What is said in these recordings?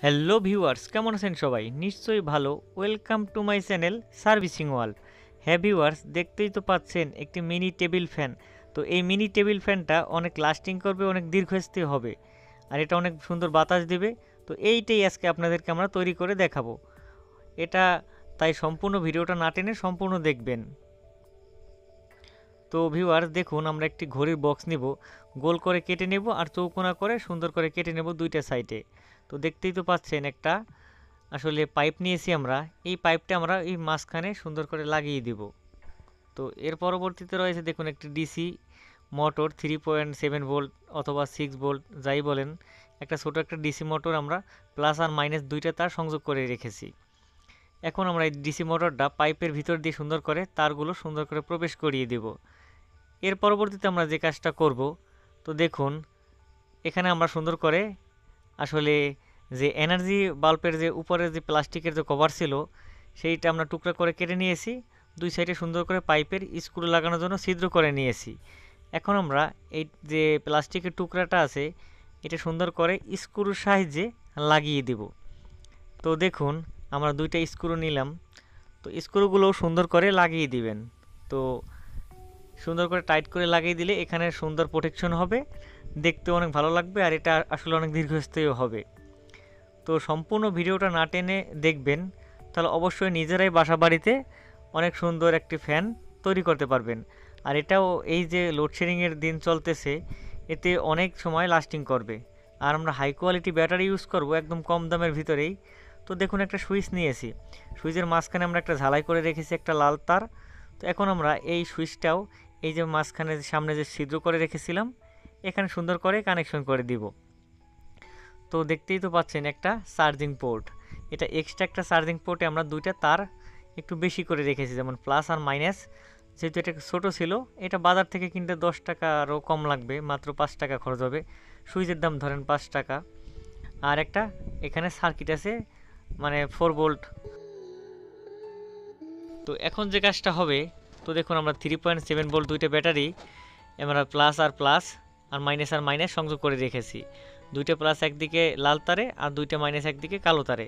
Hello viewers, কেমন আছেন সবাই? নিশ্চয়ই ভালো। Welcome to my channel servicing world. হ্যাঁ ভিউয়ার্স, দেখতেই তো পাচ্ছেন একটি মিনি টেবিল ফ্যান। তো এই মিনি টেবিল ফ্যানটা অনেক লাস্টিং করবে, অনেক দীর্ঘস্থায়ী হবে, আর এটা অনেক সুন্দর বাতাস দিবে। তো এইটাই আজকে আপনাদেরকে আমরা তৈরি করে দেখাবো। এটা তাই সম্পূর্ণ ভিডিওটা না টেনে সম্পূর্ণ দেখবেন। তো ভিউয়ার্স দেখুন, আমরা একটি ঘড়ির বক্স নিব, গোল করে কেটে নেব আর চৌকোনা করে সুন্দর করে কেটে নেব দুইটা সাইডে। তো দেখতেই তো পাচ্ছেন একটা আসলে পাইপ নিয়েছি আমরা। এই পাইপটা আমরা এই মাঝখানে সুন্দর করে লাগিয়ে দিব। তো এর পরবর্তীতে রয়েছে দেখুন একটি ডিসি মোটর 3.7 ভোল্ট অথবা 6 ভোল্ট যাই বলেন, একটা ছোট একটা ডিসি মোটর আমরা প্লাস আর মাইনাস দুইটা তার সংযোগ করে রেখেছি। এখন আমরা এই ডিসি মোটরটা পাইপের ভিতর দিয়ে সুন্দর করে তারগুলো সুন্দর করে প্রবেশ করিয়ে দেব। এর পরবর্তীতে আমরা যে কাজটা করব, তো দেখুন এখানে আমরা সুন্দর করে আসলে যে এনার্জি বাল্বের যে উপরে যে প্লাস্টিকের যে কভার ছিল সেইটা আমরা টুকরা করে কেটে নিয়েছি। দুই সাইডে সুন্দর করে পাইপের স্ক্রু লাগানোর জন্য ছিদ্র করে নিয়েছি। এখন আমরা এই যে প্লাস্টিকের টুকরাটা আছে এটা সুন্দর করে স্ক্রুর সাহায্যে লাগিয়ে দেব। তো দেখুন আমরা দুইটা স্ক্রু নিলাম। তো স্ক্রুগুলো সুন্দর করে লাগিয়ে দিবেন। তো সুন্দর করে টাইট করে লাগিয়ে দিলে এখানে সুন্দর প্রোটেকশন হবে, দেখতে অনেক ভালো লাগবে, আর এটা আসলে অনেক দীর্ঘস্থায়ী হবে। তো সম্পূর্ণ ভিডিওটা না টেনে দেখবেন, তাহলে অবশ্যই নিজেরাই বাসা বাড়িতে অনেক সুন্দর একটি ফ্যান তৈরি করতে পারবেন। আর এটাও এই যে লোডশেডিংয়ের দিন চলতেছে, এতে অনেক সময় লাস্টিং করবে। আর আমরা হাই কোয়ালিটি ব্যাটারি ইউজ করব একদম কম দামের ভিতরেই। তো দেখুন একটা সুইচ নিয়েছি, সুইচের মাঝখানে আমরা একটা ঝালাই করে রেখেছি একটা লাল তার। তো এখন আমরা এই সুইচটাও এই যে মাঝখানে সামনে যে ছিদ্র করে রেখেছিলাম এখানে সুন্দর করে কানেকশন করে দিব। তো দেখতেই তো পাচ্ছেন একটা চার্জিং পোর্ট, এটা এক্সট্রা একটা চার্জিং পোর্টে আমরা দুইটা তার একটু বেশি করে রেখেছি, যেমন প্লাস আর মাইনাস। যেহেতু এটা ছোটো ছিল, এটা বাজার থেকে কিনতে 10 টাকা আরও কম লাগবে, মাত্র 5 টাকা খরচ হবে। সুইচের দাম ধরেন 5 টাকা। আর একটা এখানে সার্কিট আছে, মানে 4 ভোল্ট। তো এখন যে কাজটা হবে, তো দেখুন আমরা 3.7 ভোল্ট দুইটা ব্যাটারি আমরা প্লাস আর মাইনাস সংযোগ করে রেখেছি। দুইটা প্লাস একদিকে লাল তারে আর দুইটা মাইনাস একদিকে কালো তারে।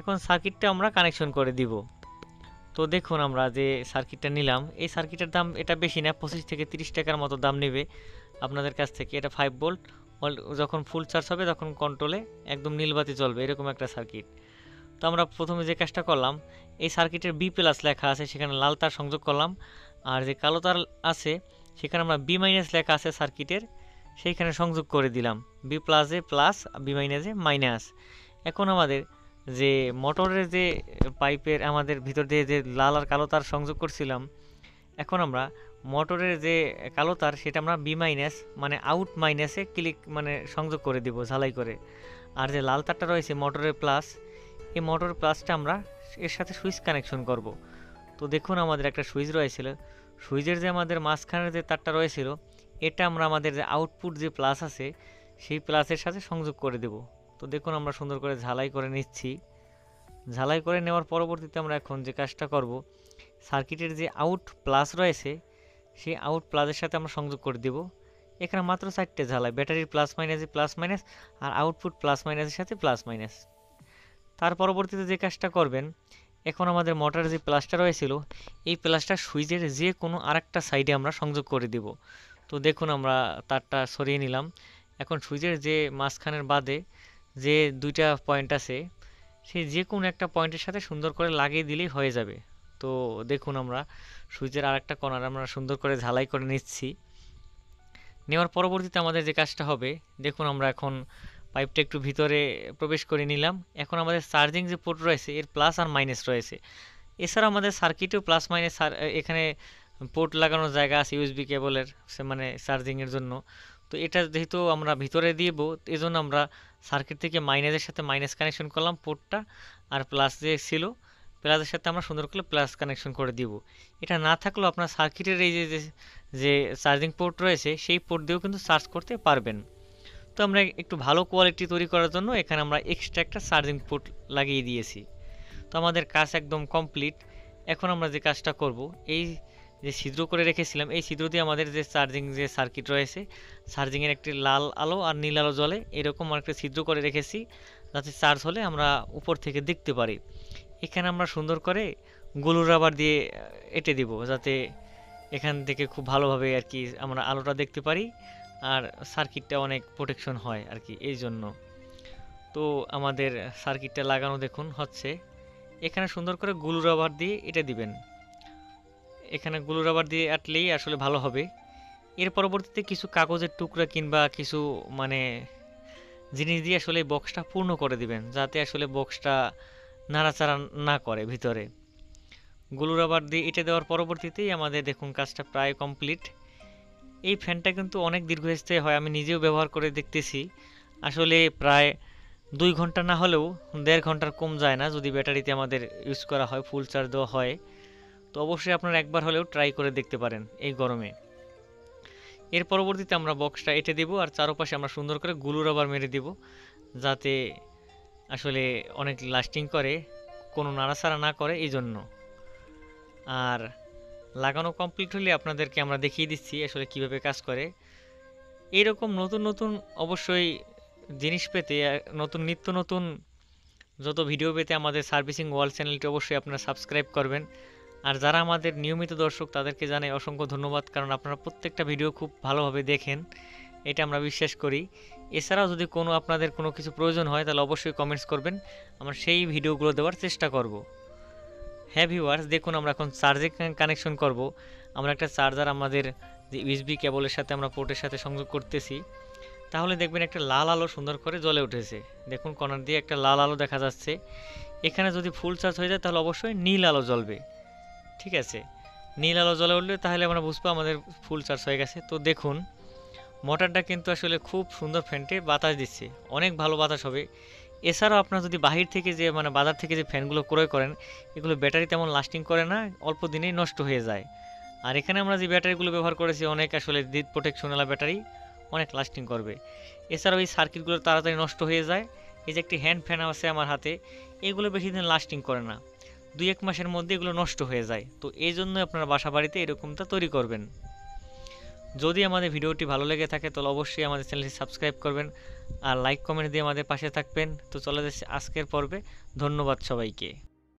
এখন সার্কিটটা আমরা কানেকশন করে দিব। তো দেখুন আমরা যে সার্কিটটা নিলাম, এই সার্কিটের দাম এটা বেশি না, 25 থেকে 30 টাকার মতো দাম নেবে আপনাদের কাছ থেকে। এটা 5 ভোল্ট, যখন ফুল চার্জ হবে তখন কন্ট্রোলে একদম নীলবাতি জ্বলবে, এরকম একটা সার্কিট। তো আমরা প্রথমে যে কাজটা করলাম, এই সার্কিটের বি প্লাস লেখা আছে সেখানে লাল তার সংযোগ করলাম, আর যে কালো তার আছে সেখানে আমরা বি মাইনাস লেখা আছে সার্কিটের সেইখানে সংযোগ করে দিলাম, বি প্লাসে প্লাস বি মাইনাসে মাইনাস। এখন আমাদের যে মোটরের যে পাইপের আমাদের ভিতর দিয়ে যে লাল আর কালো তার সংযোগ করছিলাম, এখন আমরা মোটরের যে কালো তার সেটা আমরা বি মাইনাস মানে আউট মাইনাসে ক্লিক মানে সংযোগ করে দিব ঝালাই করে। আর যে লাল তারটা রয়েছে মোটরের প্লাস, এই মোটর প্লাসটা আমরা এর সাথে সুইচ কানেকশন করব। তো দেখুন আমাদের একটা সুইচ রয়েছিল, সুইচের যে আমাদের মাঝখানের যে তারটা রয়েছিল এটা আমরা আমাদের যে আউটপুট যে প্লাস আছে সেই প্লাসের সাথে সংযোগ করে দেব। তো দেখুন আমরা সুন্দর করে ঝালাই করে নিচ্ছি। ঝালাই করে নেওয়ার পরবর্তীতে আমরা এখন যে কাজটা করব, সার্কিটের যে আউট প্লাস রয়েছে সেই আউট প্লাসের সাথে আমরা সংযোগ করে দেব। এখানে মাত্র 4টে ঝালাই, ব্যাটারির প্লাস মাইনাস আর আউটপুট প্লাস মাইনাসের সাথে প্লাস মাইনাস। তার পরবর্তীতে যে কাজটা করবেন, এখন আমাদের মোটরের যে প্লাসটা রয়েছিল এই প্লাসটা সুইচের যে কোনো আরেকটা সাইডে আমরা সংযোগ করে দেব। তো দেখুন আমরা তারটা সরিয়ে নিলাম। এখন সুইচের যে মাঝখানের বাদে যে দুইটা পয়েন্ট আছে সেই যে কোনো একটা পয়েন্টের সাথে সুন্দর করে লাগিয়ে দিলেই হয়ে যাবে। তো দেখুন আমরা সুইচের আরেকটা কর্নার আমরা সুন্দর করে ঝালাই করে নিচ্ছি। নেওয়ার পরবর্তীতে আমাদের যে কাজটা হবে, দেখুন আমরা এখন পাইপটা একটু ভিতরে প্রবেশ করে নিলাম। এখন আমাদের চার্জিং যে পোর্ট রয়েছে এর প্লাস আর মাইনাস রয়েছে, এছাড়া আমাদের সার্কিটেও প্লাস মাইনাস এখানে পোর্ট লাগানোর জায়গা আছে ইউএসবি কেবলের, মানে চার্জিংয়ের জন্য। তো এটা যেহেতু আমরা ভিতরে দিব এজন্য আমরা সার্কিট থেকে মাইনাসের সাথে মাইনাস কানেকশন করলাম পোর্টটা, আর প্লাস যে ছিল প্লাসের সাথে আমরা সুন্দর করে প্লাস কানেকশন করে দিব। এটা না থাকলেও আপনার সার্কিটের এই যে যে চার্জিং পোর্ট রয়েছে সেই পোর্ট দিয়েও কিন্তু চার্জ করতে পারবেন। তো আমরা একটু ভালো কোয়ালিটি তৈরি করার জন্য এখানে আমরা এক্সট্রা একটা চার্জিং পোর্ট লাগিয়ে দিয়েছি। তো আমাদের কাজ একদম কমপ্লিট। এখন আমরা যে কাজটা করব, এই যে ছিদ্র করে রেখেছিলাম, এই ছিদ্র দিয়ে আমাদের যে চার্জিং যে সার্কিট রয়েছে, চার্জিংয়ের একটি লাল আলো আর নীল আলো জ্বলে, এরকম একটা ছিদ্র করে রেখেছি যাতে চার্জ হলে আমরা উপর থেকে দেখতে পারি। এখানে আমরা সুন্দর করে গ্লু রাবার দিয়ে এঁটে দিব, যাতে এখান থেকে খুব ভালোভাবে আর কি আমরা আলোটা দেখতে পারি আর সার্কিটটা অনেক প্রোটেকশন হয় আর কি, এই জন্য। তো আমাদের সার্কিটটা লাগানো দেখুন হচ্ছে। এখানে সুন্দর করে গ্লু রাবার দিয়ে এটা দিবেন, এখানে গ্লু রাবার দিয়ে আটলেই আসলে ভালো হবে। এর পরবর্তীতে কিছু কাগজের টুকরা কিংবা কিছু মানে জিনিস দিয়ে আসলে বক্সটা পূর্ণ করে দিবেন, যাতে আসলে বক্সটা নাড়াচাড়া না করে ভিতরে। গ্লু রাবার দিয়ে এটা দেওয়ার পরবর্তীতেই আমাদের দেখুন কাজটা প্রায় কমপ্লিট। এই ফ্যানটা কিন্তু অনেক দীর্ঘস্থায়ী হয়, আমি নিজেও ব্যবহার করে দেখতেছি। আসলে প্রায় 2 ঘন্টা না হলেও 1.5 ঘন্টার কম যায় না যদি ব্যাটারিতে আমাদের ইউজ করা হয়, ফুল চার্জ দেওয়া হয়। তো অবশ্যই আপনারা একবার হলেও ট্রাই করে দেখতে পারেন এই গরমে। এর পরবর্তীতে আমরা বক্সটা এঁটে দেব আর চারপাশে আমরা সুন্দর করে গ্লু রাবার মেরে দেব, যাতে আসলে অনেক লাস্টিং করে, কোনো নাড়াচাড়া না করে এই জন্য। আর লাগানো কমপ্লিট হলে আপনাদেরকে আমরা দেখিয়ে দিচ্ছি আসলে কিভাবে কাজ করে। এইরকম নতুন নতুন অবশ্যই জিনিস পেতে, নতুন নিত্য নতুন যত ভিডিও পেতে আমাদের সার্ভিসিং ওয়ার্ল্ড চ্যানেলটি অবশ্যই আপনারা সাবস্ক্রাইব করবেন। আর যারা আমাদের নিয়মিত দর্শক তাদেরকে জানাই অসংখ্য ধন্যবাদ, কারণ আপনারা প্রত্যেকটা ভিডিও খুব ভালোভাবে দেখেন, এটা আমরা বিশ্বাস করি। এছাড়াও যদি আপনাদের কোনো কিছু প্রয়োজন হয় তাহলে অবশ্যই কমেন্টস করবেন, আমরা সেই ভিডিওগুলো দেওয়ার চেষ্টা করব। হ্যাঁ ভিউয়ার্স, দেখুন আমরা এখন চার্জিং কানেকশন করব। আমরা একটা চার্জার আমাদের যে ইউএসবি কেবলের সাথে আমরা পোর্টের সাথে সংযোগ করতেছি, তাহলে দেখবেন একটা লাল আলো সুন্দর করে জ্বলে উঠেছে। দেখুন কর্নার দিয়ে একটা লাল আলো দেখা যাচ্ছে। এখানে যদি ফুল চার্জ হয়ে যায় তাহলে অবশ্যই নীল আলো জ্বলবে। ঠিক আছে, নীল আলো জ্বলে উঠলে তাহলে আমরা বুঝবো আমাদের ফুল চার্জ হয়ে গেছে। তো দেখুন মোটরটা কিন্তু আসলে খুব সুন্দর ফ্যানটে বাতাস দিচ্ছে, অনেক ভালো বাতাস হবে। এছাড়াও আপনারা যদি বাহির থেকে যে বাজার থেকে যে ফ্যানগুলো ক্রয় করেন, এগুলো ব্যাটারি তেমন লাস্টিং করে না, অল্প দিনেই নষ্ট হয়ে যায়। আর এখানে আমরা যে ব্যাটারিগুলো ব্যবহার করেছি অনেক আসলে ডিপ প্রোটেকশনাল ব্যাটারি, অনেক লাস্টিং করবে। এছাড়াও এই সার্কিটগুলো তাড়াতাড়ি নষ্ট হয়ে যায়। এই যে একটি হ্যান্ড ফ্যান আছে আমার হাতে, এগুলো বেশি দিন লাস্টিং করে না, 2-1 মাসের মধ্যে এগুলো নষ্ট হয়ে যায়। তো এই জন্য আপনারা বাসা বাড়িতে এরকমটা তৈরি করবেন। যদি আমাদের ভিডিওটি ভালো লেগে থাকে তাহলে অবশ্যই আমাদের চ্যানেলটি সাবস্ক্রাইব করবেন আর লাইক কমেন্ট দিয়ে আমাদের পাশে থাকবেন। তো চলে যাচ্ছে আজকের পর্বে, ধন্যবাদ সবাইকে।